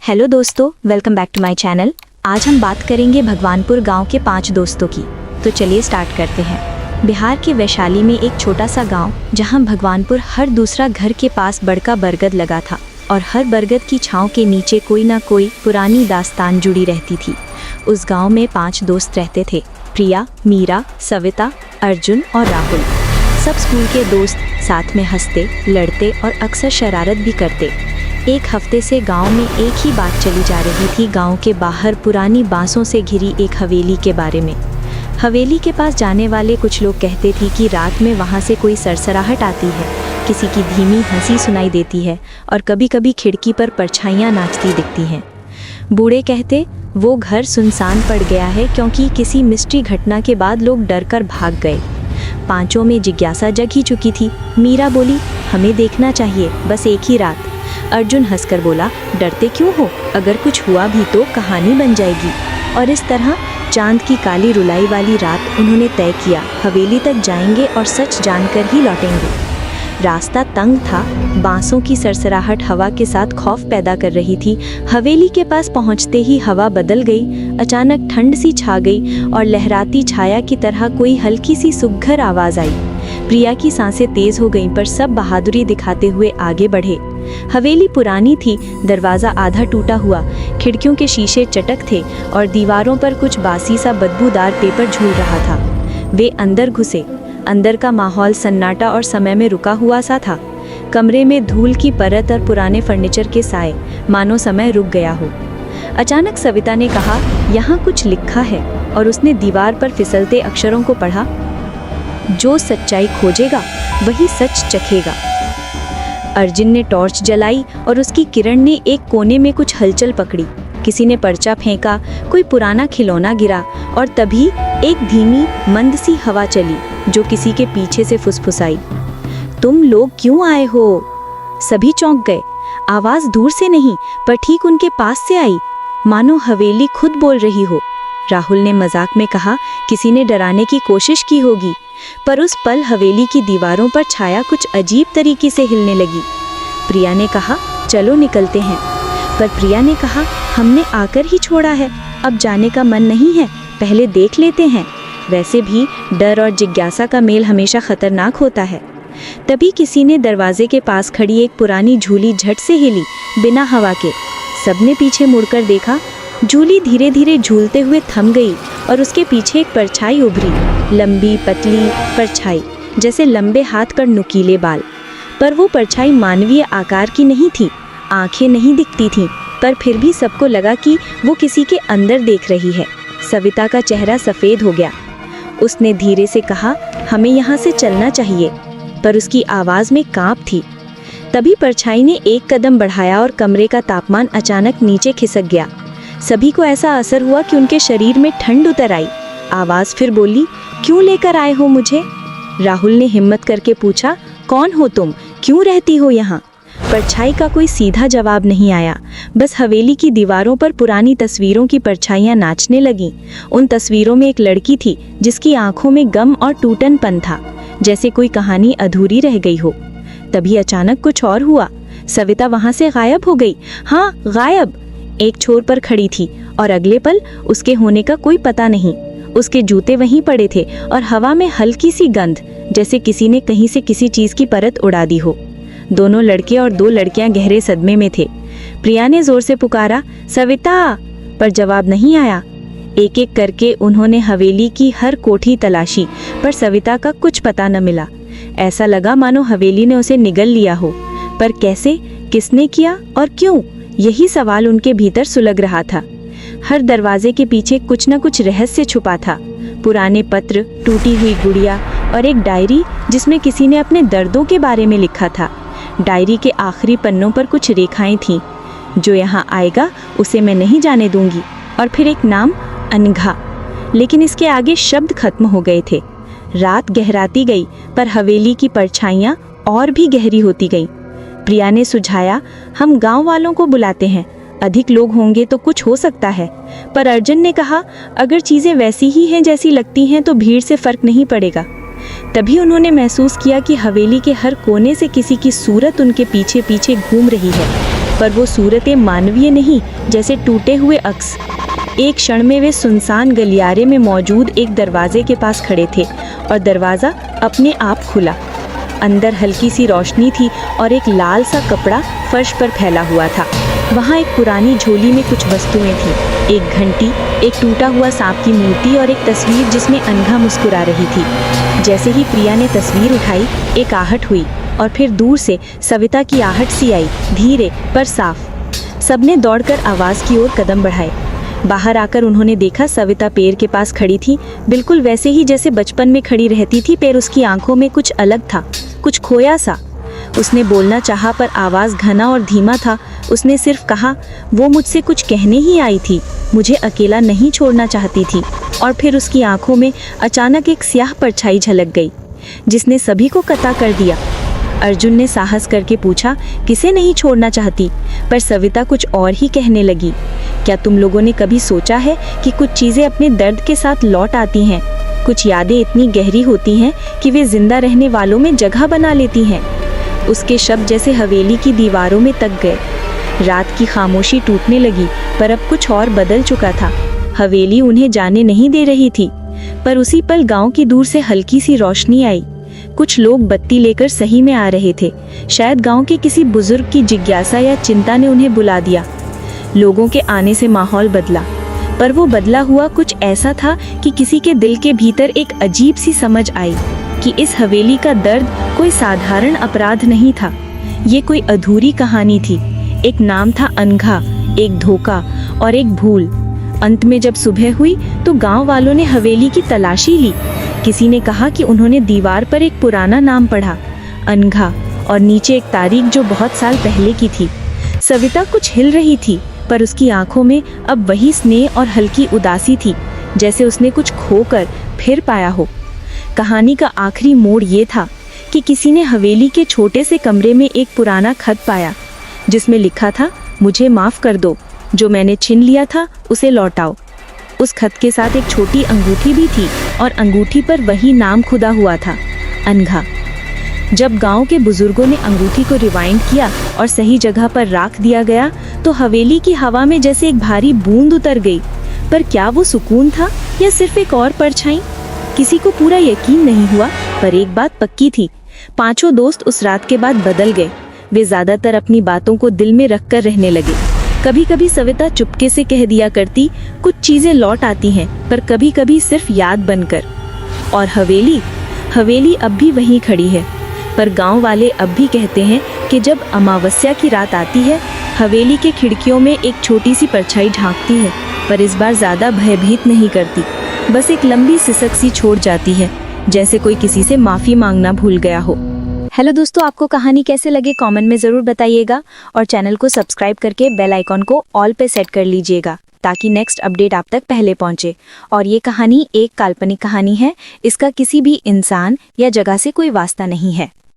Hello दोस्तों, welcome back to my channel. आज हम बात करेंगे भगवानपुर गांव के 5 दोस्तों की। तो चलिए स्टार्ट करते हैं। बिहार के वैशाली में एक छोटा सा गांव जहां भगवानपुर हर दूसरा घर के पास बड़का बरगद लगा था और हर बरगद की छांव के नीचे कोई ना कोई पुरानी दास्तान जुड़ी रहती थी। उस गाँव में 5 दोस्त रहते थे, प्रिया, मीरा, सविता, अर्जुन और राहुल। सब स्कूल के दोस्त, साथ में हंसते, लड़ते और अक्सर शरारत भी करते। एक हफ्ते से गांव में एक ही बात चली जा रही थी, गांव के बाहर पुरानी बांसों से घिरी एक हवेली के बारे में। हवेली के पास जाने वाले कुछ लोग कहते थे कि रात में वहां से कोई सरसराहट आती है, किसी की धीमी हंसी सुनाई देती है और कभी कभी खिड़की पर परछाइयाँ नाचती दिखती हैं। बूढ़े कहते वो घर सुनसान पड़ गया है क्योंकि किसी मिस्ट्री घटना के बाद लोग डरकर भाग गए। पांचों में जिज्ञासा जग ही चुकी थी। मीरा बोली, हमें देखना चाहिए, बस एक ही रात। अर्जुन हंसकर बोला, डरते क्यों हो, अगर कुछ हुआ भी तो कहानी बन जाएगी। और इस तरह चांद की काली रुलाई वाली रात उन्होंने तय किया, हवेली तक जाएंगे और सच जानकर ही लौटेंगे। रास्ता तंग था, बांसों की सरसराहट हवा के साथ खौफ पैदा कर रही थी। हवेली के पास पहुंचते ही हवा बदल गई, अचानक ठंड सी छा गई और लहराती छाया की तरह कोई हल्की सी सुघर आवाज आई। प्रिया की सांसें तेज हो गईं, पर सब बहादुरी दिखाते हुए आगे बढ़े। हवेली पुरानी थी, दरवाज़ा आधा टूटा हुआ, खिड़कियों के शीशे चटक थे और दीवारों पर कुछ बासी सा बदबूदार पेपर झूल रहा था। वे अंदर घुसे। अंदर का माहौल सन्नाटा और समय में रुका हुआ सा था। कमरे में धूल की परत और पुराने फर्नीचर के साए, मानो समय रुक गया हो। अचानक सविता ने कहा, यहाँ कुछ लिखा है, और उसने दीवार पर फिसलते अक्षरों को पढ़ा, जो सच्चाई खोजेगा वही सच चखेगा। अर्जुन ने टॉर्च जलाई और उसकी किरण ने एक कोने में कुछ हलचल पकड़ी। किसी ने पर्चा फेंका, कोई पुराना खिलौना गिरा और तभी एक धीमी मंद सी हवा चली जो किसी के पीछे से फुसफुसाई। तुम लोग क्यों आए हो? सभी चौंक गए। आवाज दूर से नहीं पर ठीक उनके पास से आई, मानो हवेली खुद बोल रही हो। राहुल ने मजाक में कहा, किसी ने डराने की कोशिश की होगी। पर उस पल हवेली की दीवारों पर छाया कुछ अजीब तरीके से हिलने लगी। प्रिया ने कहा, चलो निकलते हैं। पर प्रिया ने कहा, हमने आकर ही छोड़ा है, अब जाने का मन नहीं है, पहले देख लेते हैं। वैसे भी डर और जिज्ञासा का मेल हमेशा खतरनाक होता है। तभी किसी ने दरवाजे के पास खड़ी एक पुरानी झूली झट से हिली, बिना हवा के। सबने पीछे मुड़कर देखा। झूली धीरे धीरे झूलते हुए थम गई और उसके पीछे एक परछाई उभरी, लंबी पतली परछाई, जैसे लंबे हाथ पर नुकीले बाल। पर वो परछाई मानवीय आकार की नहीं थी, आंखें नहीं दिखती थीं, पर फिर भी सबको लगा कि वो किसी के अंदर देख रही है। सविता का चेहरा सफ़ेद हो गया। उसने धीरे से कहा, हमें यहाँ से चलना चाहिए, पर उसकी आवाज़ में कांप थी। तभी परछाई ने एक कदम बढ़ाया और कमरे का तापमान अचानक नीचे खिसक गया। सभी को ऐसा असर हुआ कि उनके शरीर में ठंड उतर आई। आवाज़ फिर बोली, क्यों लेकर आए हो मुझे? राहुल ने हिम्मत करके पूछा, कौन हो तुम, क्यों रहती हो यहाँ? परछाई का कोई सीधा जवाब नहीं आया, बस हवेली की दीवारों पर पुरानी तस्वीरों की परछाइयाँ नाचने लगीं। उन तस्वीरों में एक लड़की थी जिसकी आंखों में गम और टूटनपन था, जैसे कोई कहानी अधूरी रह गई हो। तभी अचानक कुछ और हुआ। सविता वहाँ से गायब हो गई। हाँ, गायब। एक छोर पर खड़ी थी और अगले पल उसके होने का कोई पता नहीं। उसके जूते वहीं पड़े थे और हवा में हल्की सी गंध, जैसे किसी ने कहीं से किसी चीज की परत उड़ा दी हो। दोनों लड़के और 2 लड़कियां गहरे सदमे में थे। प्रिया ने जोर से पुकारा, सविता, पर जवाब नहीं आया। एक एक करके उन्होंने हवेली की हर कोठी तलाशी, पर सविता का कुछ पता न मिला। ऐसा लगा मानो हवेली ने उसे निगल लिया हो। पर कैसे, किसने किया और क्यों, यही सवाल उनके भीतर सुलग रहा था। हर दरवाजे के पीछे कुछ न कुछ रहस्य छुपा था। पुराने पत्र, टूटी हुई गुड़िया और एक डायरी जिसमें किसी ने अपने दर्दों के बारे में लिखा था। डायरी के आखिरी पन्नों पर कुछ रेखाएं थीं, जो यहाँ आएगा उसे मैं नहीं जाने दूंगी। और फिर एक नाम, अनघा। लेकिन इसके आगे शब्द खत्म हो गए थे। रात गहराती गई, पर हवेली की परछाइयाँ और भी गहरी होती गईं। प्रिया ने सुझाया, हम गांव वालों को बुलाते हैं, अधिक लोग होंगे तो कुछ हो सकता है। पर अर्जुन ने कहा, अगर चीज़ें वैसी ही हैं जैसी लगती हैं तो भीड़ से फर्क नहीं पड़ेगा। तभी उन्होंने महसूस किया कि हवेली के हर कोने से किसी की सूरत उनके पीछे पीछे घूम रही है। पर वो सूरतें मानवीय नहीं, जैसे टूटे हुए अक्स। एक क्षण में वे सुनसान गलियारे में मौजूद एक दरवाजे के पास खड़े थे और दरवाज़ा अपने आप खुला। अंदर हल्की सी रोशनी थी और एक लाल सा कपड़ा फर्श पर फैला हुआ था। वहाँ एक पुरानी झोली में कुछ वस्तुएं थीं, एक घंटी, एक टूटा हुआ सांप की मूर्ति और एक तस्वीर जिसमें अनघा मुस्कुरा रही थी। जैसे ही प्रिया ने तस्वीर उठाई, एक आहट हुई और फिर दूर से सविता की आहट सी आई, धीरे पर साफ। सबने दौड़कर आवाज़ की ओर कदम बढ़ाए। बाहर आकर उन्होंने देखा सविता पेड़ के पास खड़ी थी, बिल्कुल वैसे ही जैसे बचपन में खड़ी रहती थी। पर उसकी आंखों में कुछ अलग था, कुछ खोया सा। उसने बोलना चाहा पर आवाज़ घना और धीमा था। उसने सिर्फ कहा, वो मुझसे कुछ कहने ही आई थी, मुझे अकेला नहीं छोड़ना चाहती थी। और फिर उसकी आंखों में अचानक एक स्याह परछाई झलक गई, जिसने सभी को कता कर दिया। अर्जुन ने साहस करके पूछा, किसे नहीं छोड़ना चाहती? पर सविता कुछ और ही कहने लगी। क्या तुम लोगों ने कभी सोचा है कि कुछ चीज़ें अपने दर्द के साथ लौट आती हैं? कुछ यादें इतनी गहरी होती हैं कि वे जिंदा रहने वालों में जगह बना लेती हैं। उसके शब्द जैसे हवेली की दीवारों में तक गए। रात की खामोशी टूटने लगी, पर अब कुछ और बदल चुका था। हवेली उन्हें जाने नहीं दे रही थी। पर उसी पल गांव की दूर से हल्की सी रोशनी आई। कुछ लोग बत्ती लेकर सही में आ रहे थे। शायद गांव के किसी बुजुर्ग की जिज्ञासा या चिंता ने उन्हें बुला दिया। लोगों के आने से माहौल बदला, पर वो बदला हुआ कुछ ऐसा था कि किसी के दिल के भीतर एक अजीब सी समझ आई कि इस हवेली का दर्द कोई साधारण अपराध नहीं था। ये कोई अधूरी कहानी थी। एक नाम था अनघा, एक धोखा और एक भूल। अंत में जब सुबह हुई तो गांव वालों ने हवेली की तलाशी ली। किसी ने कहा कि उन्होंने दीवार पर एक पुराना नाम पढ़ा, अनघा, और नीचे एक तारीख जो बहुत साल पहले की थी। सविता कुछ हिल रही थी, पर उसकी आंखों में अब वही स्नेह और हल्की उदासी थी, जैसे उसने कुछ खोकर फिर पाया हो। कहानी का आखिरी मोड़ ये था कि किसी ने हवेली के छोटे से कमरे में एक पुराना खत पाया, जिसमें लिखा था, मुझे माफ़ कर दो, जो मैंने छीन लिया था उसे लौटाओ। उस खत के साथ एक छोटी अंगूठी भी थी और अंगूठी पर वही नाम खुदा हुआ था, अनघा। जब गांव के बुजुर्गों ने अंगूठी को रिवाइंड किया और सही जगह पर रख दिया गया, तो हवेली की हवा में जैसे एक भारी बूंद उतर गई। पर क्या वो सुकून था या सिर्फ एक और परछाई? किसी को पूरा यकीन नहीं हुआ, पर एक बात पक्की थी, पांचों दोस्त उस रात के बाद बदल गए। वे ज्यादातर अपनी बातों को दिल में रखकर रहने लगे। कभी कभी सविता चुपके से कह दिया करती, कुछ चीजें लौट आती हैं, पर कभी कभी सिर्फ याद बनकर। और हवेली अब भी वहीं खड़ी है। पर गांव वाले अब भी कहते हैं कि जब अमावस्या की रात आती है, हवेली के खिड़कियों में एक छोटी सी परछाई झांकती है, पर इस बार ज्यादा भयभीत नहीं करती, बस एक लंबी सिसक सी छोड़ जाती है, जैसे कोई किसी से माफी मांगना भूल गया हो। हेलो दोस्तों, आपको कहानी कैसे लगे कमेंट में जरूर बताइएगा और चैनल को सब्सक्राइब करके बेल आइकॉन को ऑल पे सेट कर लीजिएगा, ताकि नेक्स्ट अपडेट आप तक पहले पहुंचे। और ये कहानी एक काल्पनिक कहानी है, इसका किसी भी इंसान या जगह से कोई वास्ता नहीं है।